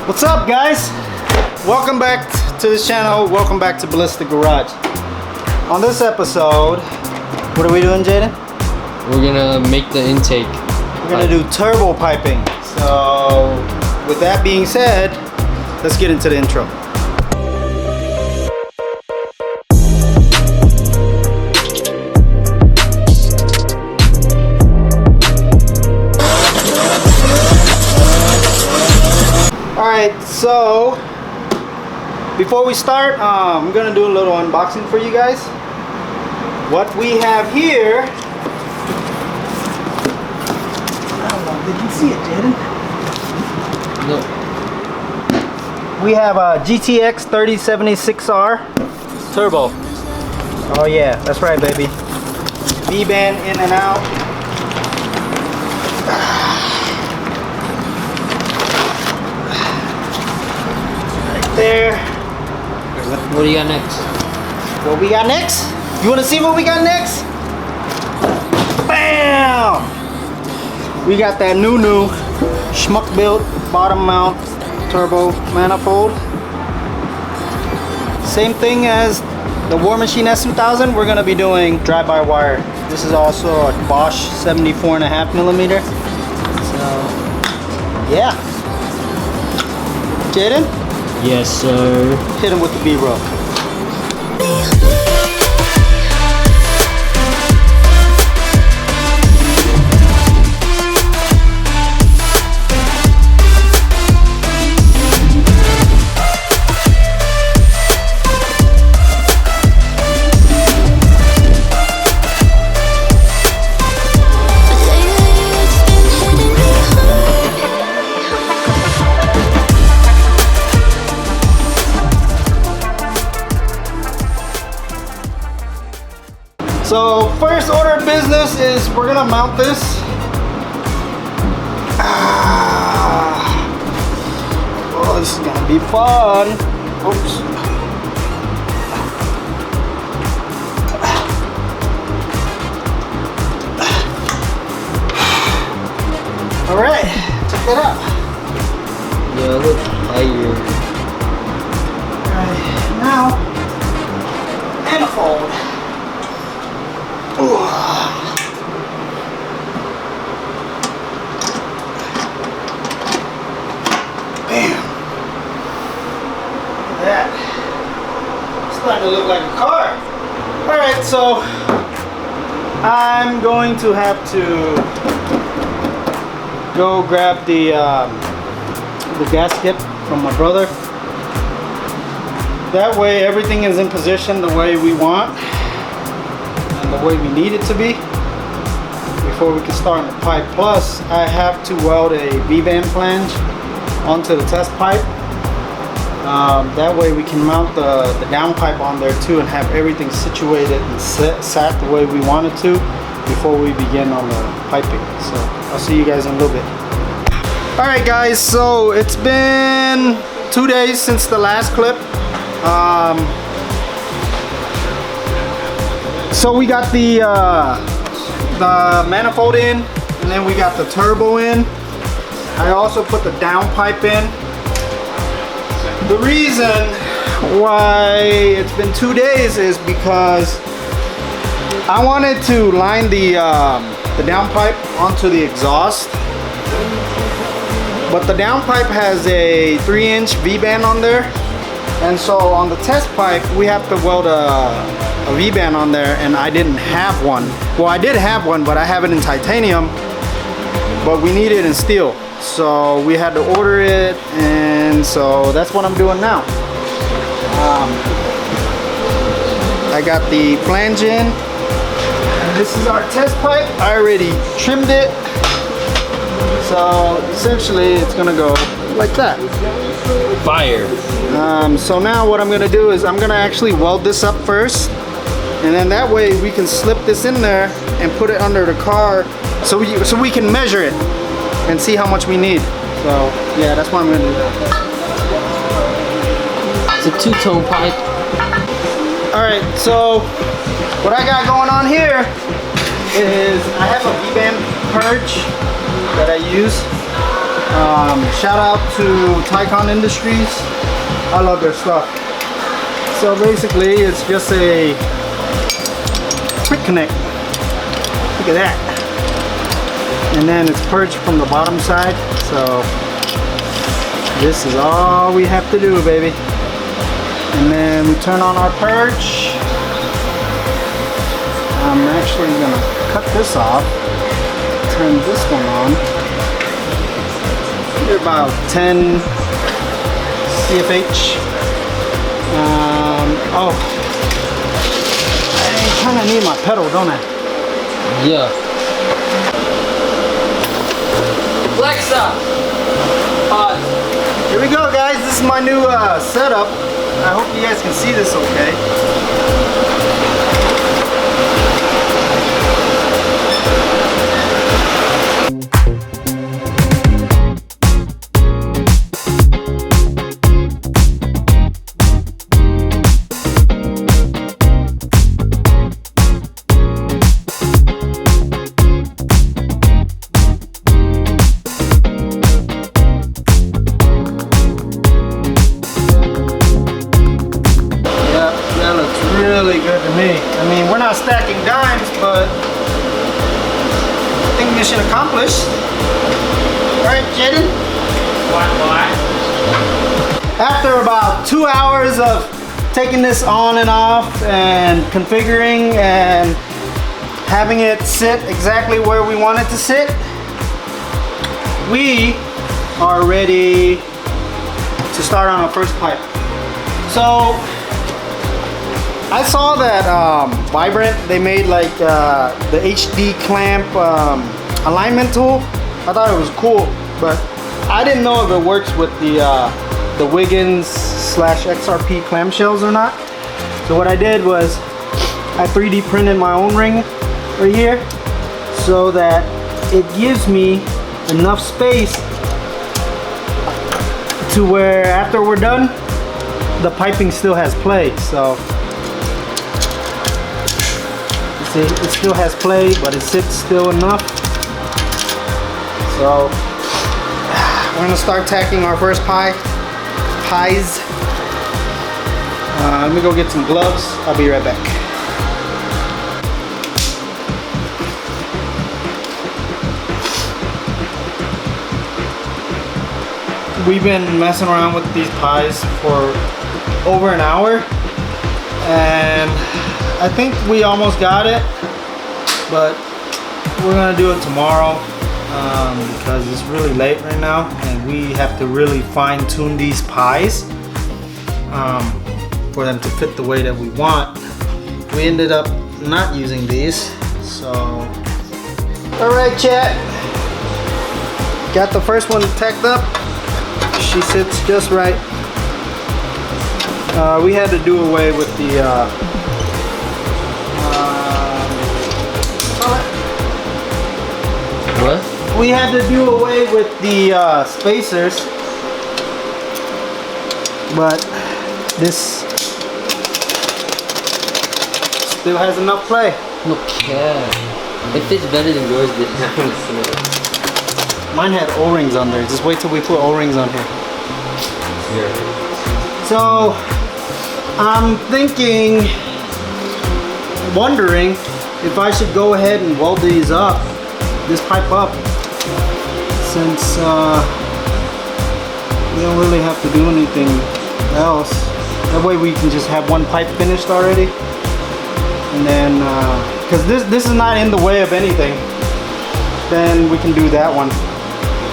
What's up, guys? Welcome back to this channel. Welcome back to Ballistic Garage. On this episode, what are we doing, Jaden? We're gonna make the intake. We're gonna do turbo piping. So, with that being said, let's get into the intro. Alright, so before we start, I'm gonna do a little unboxing for you guys. What we have here, I don't know, did you see it, Jaden? No. We have a GTX 3076R Turbo. Oh yeah, that's right, baby. V-band in and out. Right there. What do you got next? What we got next? You want to see what we got next? Bam! We got that new schmuck built bottom mount turbo manifold. Same thing as the War Machine S2000. We're gonna be doing drive-by-wire. This is also a Bosch 74.5 millimeter. So yeah. Jaden? Yes, sir. Hit him with the B-roll. So first order of business is we're gonna mount this. Oh, this is gonna be fun. Oops. All right, check that out. Yeah, look tired. All right, now manifold. Bam. Look at that. It's starting to look like a car. Alright, so I'm going to have to go grab the gasket from my brother. That way everything is in position the way we want. The way we need it to be before we can start the pipe. Plus I have to weld a V-band flange onto the test pipe. That way we can mount the down pipe on there too and have everything situated and sat the way we want it to before we begin on the piping. So I'll see you guys in a little bit. Alright guys, so it's been 2 days since the last clip. So we got the manifold in, and then we got the turbo in. I also put the down pipe in. The reason why it's been 2 days is because I wanted to line the down pipe onto the exhaust, but the down pipe has a 3-inch V-band on there, and so on the test pipe we have to weld a V-band on there, and I didn't have one. Well, I did have one, but I have it in titanium, but we need it in steel, so we had to order it, and so that's what I'm doing now. I got the flange in, and this is our test pipe. I already trimmed it, so essentially it's gonna go like that. Fire. So now what I'm gonna do is I'm gonna actually weld this up first, and then that way we can slip this in there and put it under the car so we can measure it and see how much we need. So yeah, that's what I'm gonna do. It's a 2-tone pipe. Alright, so what I got going on here is I have a V-band purge that I use. Shout out to Tycon Industries. I love their stuff. So basically it's just a quick connect. Look at that. And then it's purged from the bottom side. So this is all we have to do, baby. And then we turn on our purge. I'm actually gonna cut this off. Turn this one on. They're about 10 CFH. Oh, I kind of need my pedal, don't I? Yeah. Alexa, pause. Here we go, guys. This is my new setup. I hope you guys can see this okay. Really good to me. I mean, we're not stacking dimes, but I think mission accomplished. Right, Jaden? What? After about 2 hours of taking this on and off and configuring and having it sit exactly where we want it to sit, we are ready to start on our first pipe. So I saw that Vibrant, they made like the HD clamp alignment tool. I thought it was cool, but I didn't know if it works with the Wiggins / XRP clamshells or not. So what I did was I 3D printed my own ring right here so that it gives me enough space to where after we're done, the piping still has play. So see, it still has play, but it sits still enough. So we're gonna start tacking our first pies. Let me go get some gloves. I'll be right back. We've been messing around with these pies for over an hour, and I think we almost got it, but we're gonna do it tomorrow because it's really late right now and we have to really fine tune these pies for them to fit the way that we want. We ended up not using these, so all right, chat, got the first one tacked up. She sits just right. We had to do away with the What? we had to do away with the spacers, but this still has enough play. Okay. It fits better than yours did. Mine had O-rings on there. Just wait till we put O-rings on here. Yeah. So I'm wondering if I should go ahead and weld these up, this pipe up, since we don't really have to do anything else. That way we can just have one pipe finished already, and then because this is not in the way of anything, then we can do that one,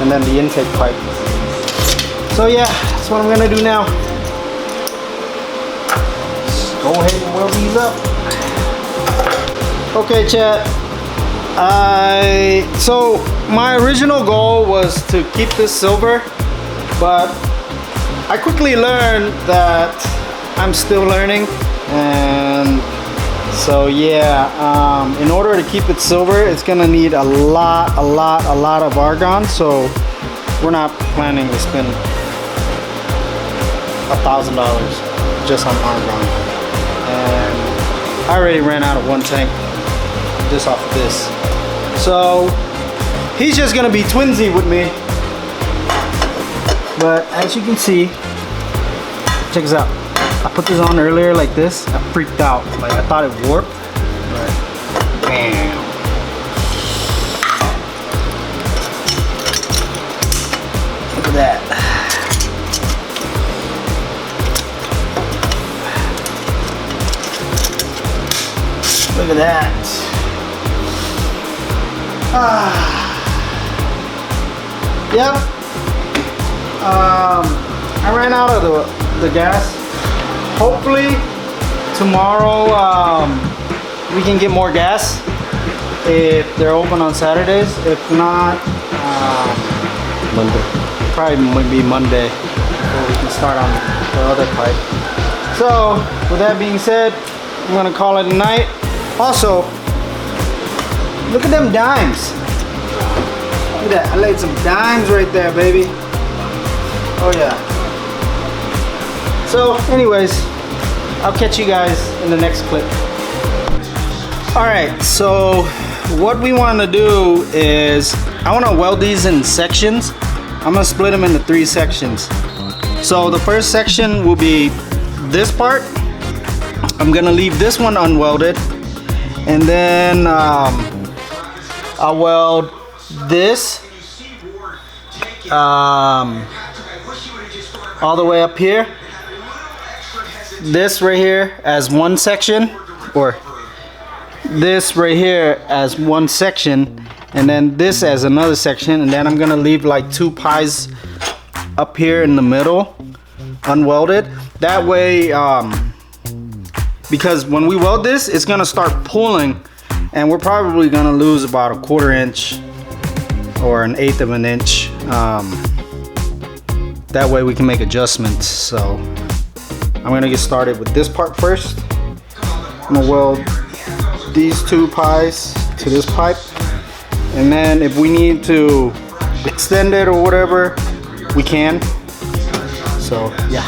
and then the intake pipe. So yeah, that's what I'm gonna do now. Just go ahead and weld these up. Okay, chat. So my original goal was to keep this silver, but I quickly learned that I'm still learning, and so yeah, in order to keep it silver, it's gonna need a lot of argon. So we're not planning to spend $1,000 just on argon, and I already ran out of one tank just off of this. So he's just gonna be twinsy with me But as you can see, check this out. I put this on earlier like this. I freaked out. Like I thought it warped. But bam. Look at that. Look at that. Yep. I ran out of the gas. Hopefully tomorrow we can get more gas if they're open on Saturdays. If not, Monday. probably might be Monday before we can start on the other pipe. So with that being said, I'm gonna call it a night. Also, look at them dimes. Look at that, I laid some dimes right there, baby. Oh yeah. So anyways, I'll catch you guys in the next clip. Alright, so what we want to do is, I want to weld these in sections. I'm going to split them into 3 sections. So the first section will be this part. I'm going to leave this one unwelded. And then I'll weld this all the way up here. This right here as one section, or this right here as one section, and then this as another section, and then I'm gonna leave like 2 pies up here in the middle unwelded. That way, because when we weld this, it's gonna start pulling, and we're probably gonna lose about a 1/4 inch or an 1/8 of an inch. That way we can make adjustments. So I'm gonna get started with this part first. I'm gonna weld these 2 pies to this pipe, and then if we need to extend it or whatever, we can. So yeah.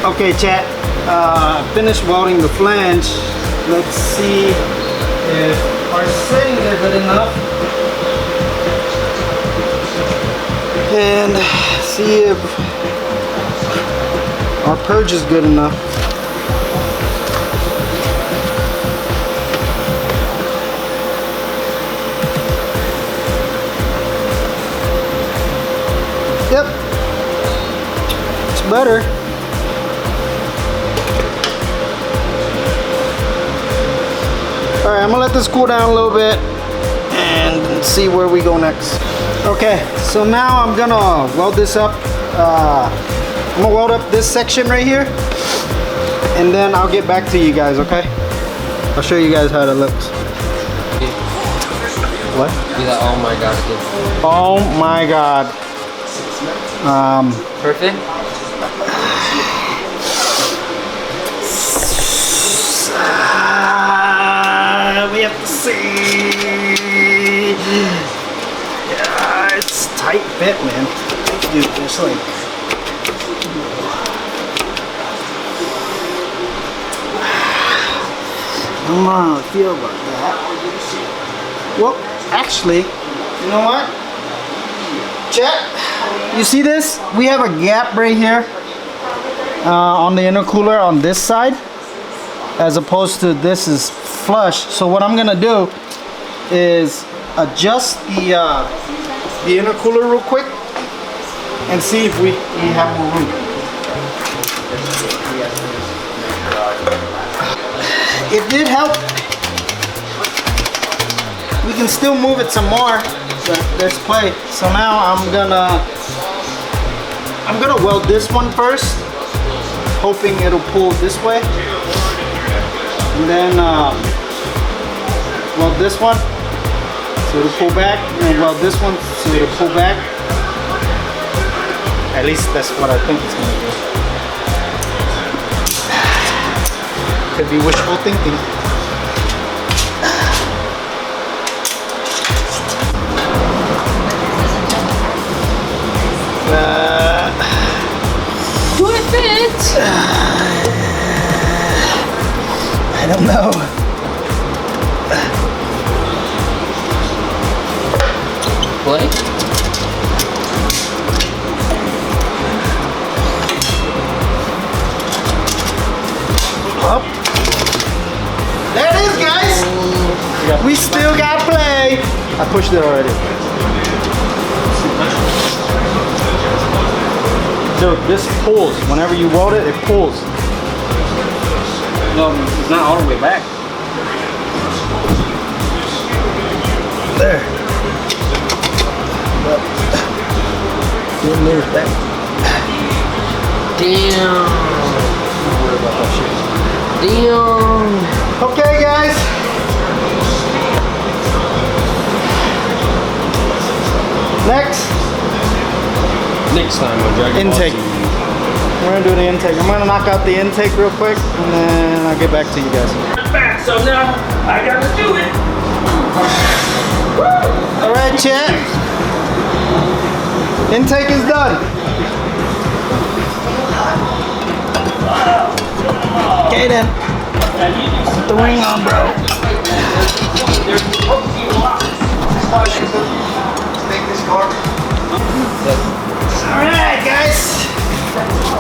Okay, chat, finished welding the flange. Let's see if our settings are good enough, and see if our purge is good enough. Yep, it's better. Alright, I'm gonna let this cool down a little bit and see where we go next. Okay, so now I'm gonna weld this up. I'm gonna weld up this section right here, and then I'll get back to you guys, okay? I'll show you guys how it looks. What? Do that, oh my god. Oh my god. Perfect? We have to see. Yeah, it's tight fit, man. Dude, it's like. I don't know how I feel about that. Well, actually, you know what? Chet, you see this? We have a gap right here. on the intercooler on this side, as opposed to this is flush. So what I'm gonna do is adjust the intercooler real quick and see if we have more room. It did help. We can still move it some more, but there's play. So now I'm gonna weld this one first, hoping it'll pull this way, and then weld this one so it'll pull back, and weld this one so it'll pull back. At least that's what I think it's gonna do. Could be wishful thinking. Do it fit? I don't know. Play? Up. There it is, guys. We still got play. I pushed it already. Dude, this pulls. Whenever you weld it, it pulls. No, it's not all the way back. There. It moves back. Damn. Don't worry about that shit. Damn. Okay, guys. Next time on Dragon Intake. Ball Z. We're gonna do the intake. I'm gonna knock out the intake real quick, and then I'll get back to you guys. Back, so now I gotta do it. All right, chat. Intake is done. Okay then. Put the ring on, bro. All right, guys.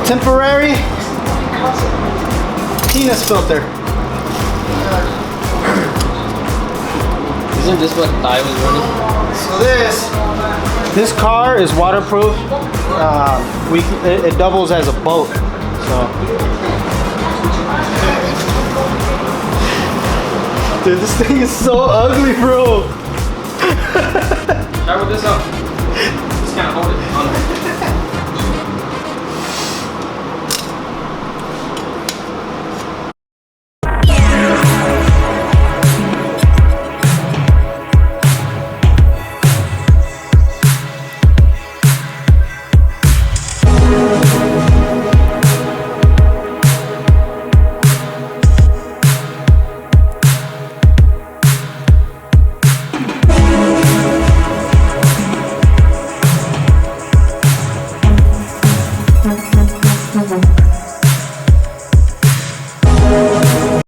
Temporary penis filter. Isn't this what Ty was running? So this car is waterproof. It doubles as a boat. So, dude, this thing is so ugly, bro. Try with this up. Just kind of hold it on.